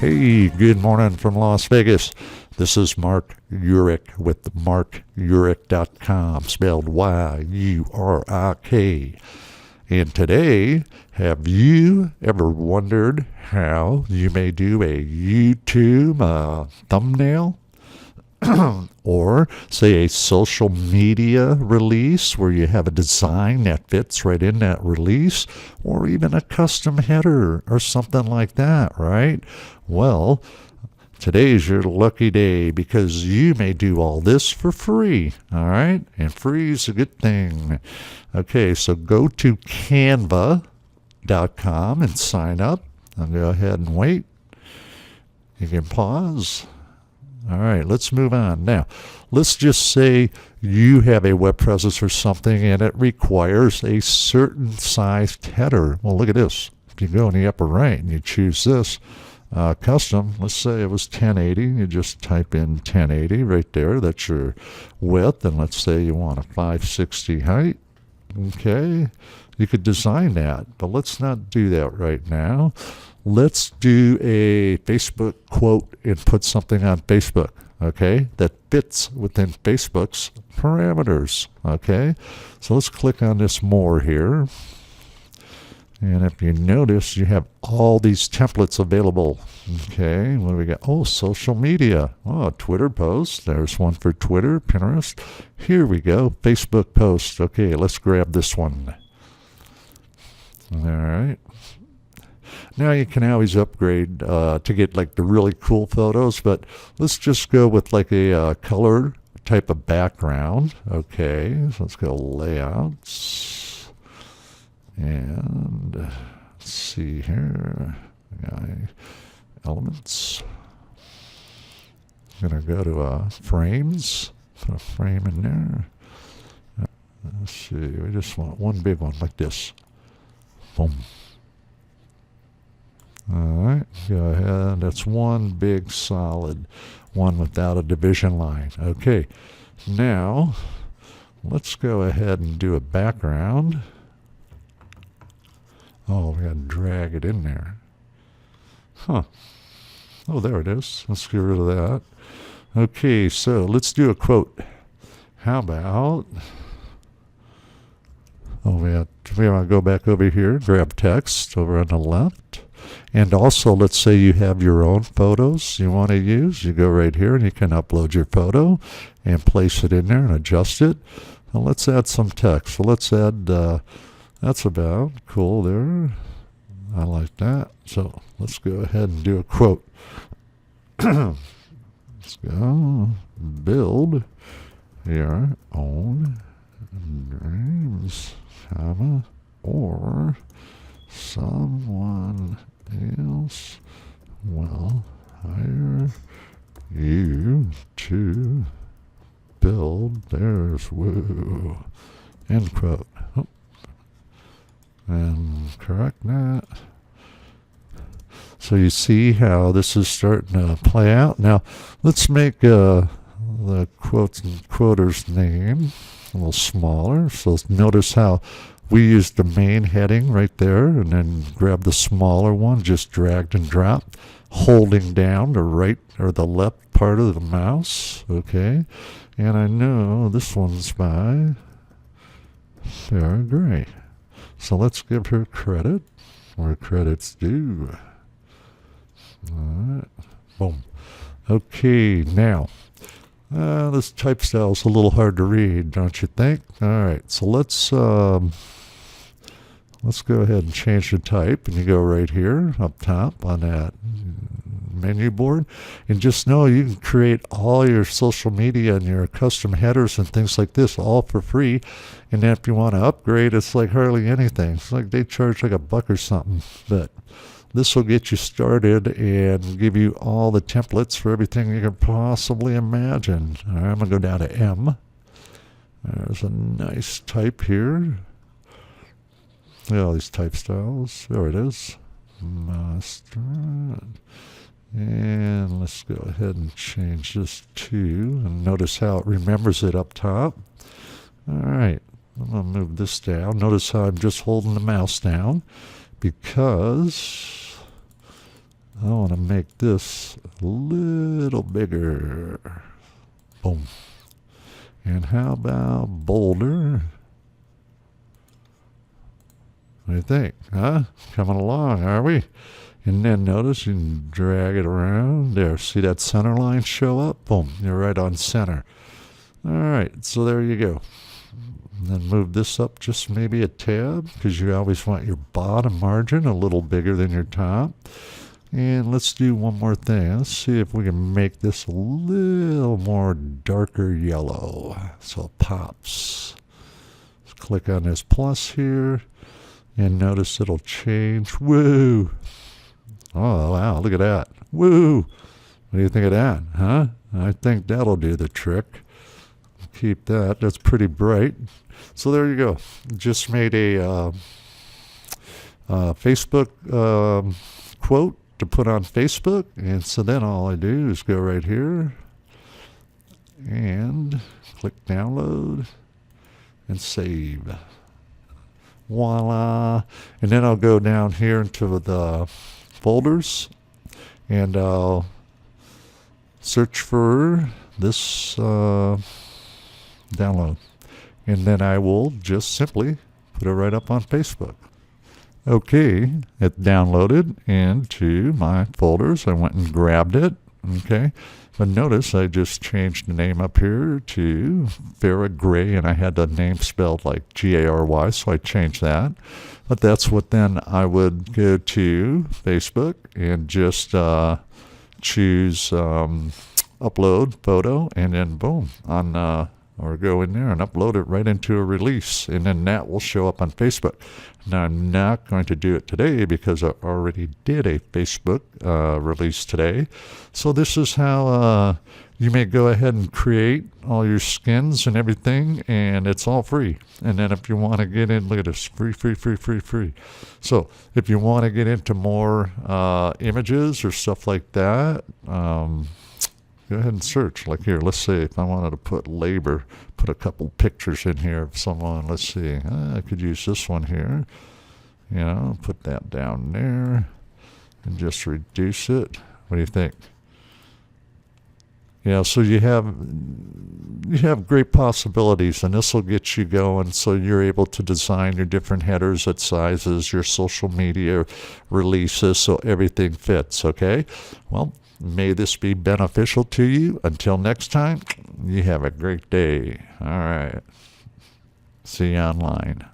Hey, good morning from Las Vegas. This is Mark Urich with markurich.com, spelled Y-U-R-I-K. And today, have you ever wondered how you may do a YouTube thumbnail? Or, say, a social media release where you have a design that fits right in that release, or even a custom header or something like that, right? Well, today's your lucky day because you may do all this for free, all right? And free is a good thing. Okay, so go to canva.com and sign up. I'll go ahead and wait. You can pause. All right, let's move on. Now, let's just say you have a web presence or something and it requires a certain sized header. Well, look at this. If you go in the upper right and you choose this custom, let's say it was 1080, you just type in 1080 right there. That's your width, and let's say you want a 560 height. Okay, you could design that, but let's not do that right now. Let's do a Facebook quote and put something on Facebook, okay, that fits within Facebook's parameters, okay? So let's click on this more here. And if you notice, you have all these templates available. Okay, what do we got? Oh, social media. Oh, Twitter post. There's one for Twitter, Pinterest. Here we go, Facebook post. Okay, let's grab this one. All right. Now you can always upgrade to get like the really cool photos, but let's just go with like a color type of background. Okay, so let's go layouts. And let's see here. Elements. I'm going to go to frames. Put a frame in there. Let's see. We just want one big one like this. Boom. All right, go ahead. That's one big solid one without a division line. Okay, now let's go ahead and do a background. Oh, we got to drag it in there. Huh. Oh, there it is. Let's get rid of that. Okay, so let's do a quote. How about... Oh, we want to go back over here, grab text over on the left. And also, let's say you have your own photos you want to use. You go right here and you can upload your photo and place it in there and adjust it. Now let's add some text. So let's add, that's about cool there. I like that. So let's go ahead and do a quote. Let's go build your own dreams, or someone else will hire you to build theirs. Woo. End quote. Oh. And correct that. So you see how this is starting to play out. Now let's make the quoter's name a little smaller. So notice how we used the main heading right there and then grab the smaller one, just dragged and dropped, holding down the right or the left part of the mouse. Okay. And I know this one's by Sarah Gray. So let's give her credit where credit's due. All right. Boom. Okay, now this type style is a little hard to read, don't you think? All right, so let's go ahead and change the type, and you go right here up top on that menu board, and just know you can create all your social media and your custom headers and things like this all for free. And then if you want to upgrade, it's like hardly anything. It's like they charge like $1 or something, but this will get you started and give you all the templates for everything you can possibly imagine. All right, I'm going to go down to M. There's a nice type here. Look at all these type styles. There it is. Master. And let's go ahead and change this to, and notice how it remembers it up top. All right, I'm going to move this down. Notice how I'm just holding the mouse down because I want to make this a little bigger. Boom. And how about bolder? What do you think? Huh? Coming along, are we? And then notice you can drag it around. There, see that center line show up? Boom, you're right on center. All right, so there you go. And then move this up just maybe a tab, because you always want your bottom margin a little bigger than your top. And let's do one more thing. Let's see if we can make this a little more darker yellow so it pops. Let's click on this plus here. And notice it'll change. Woo! Oh, wow, look at that. Woo! What do you think of that, huh? I think that'll do the trick. Keep that. That's pretty bright. So there you go. Just made a Facebook quote to put on Facebook. And so then all I do is go right here and click download and save. Voila. And then I'll go down here into the folders and I'll search for this download. And then I will just simply put it right up on Facebook. Okay, it downloaded into my folders. I went and grabbed it. Okay, but notice I just changed the name up here to Farah Gray, and I had the name spelled like Gary, so I changed that. But that's what then I would go to Facebook and just choose upload photo, and then boom, or go in there and upload it right into a release, and then that will show up on Facebook. Now, I'm not going to do it today because I already did a Facebook release today. So this is how you may go ahead and create all your skins and everything, and it's all free. And then if you want to get in, look at this, free. So if you want to get into more images or stuff like that, go ahead and search. Like here, let's see if I wanted to put labor, put a couple pictures in here of someone. Let's see, I could use this one here. You know, put that down there and just reduce it. What do you think? Yeah, so you have great possibilities, and this will get you going so you're able to design your different headers at sizes, your social media releases, so everything fits, okay? Well, may this be beneficial to you. Until next time, you have a great day. All right. See you online.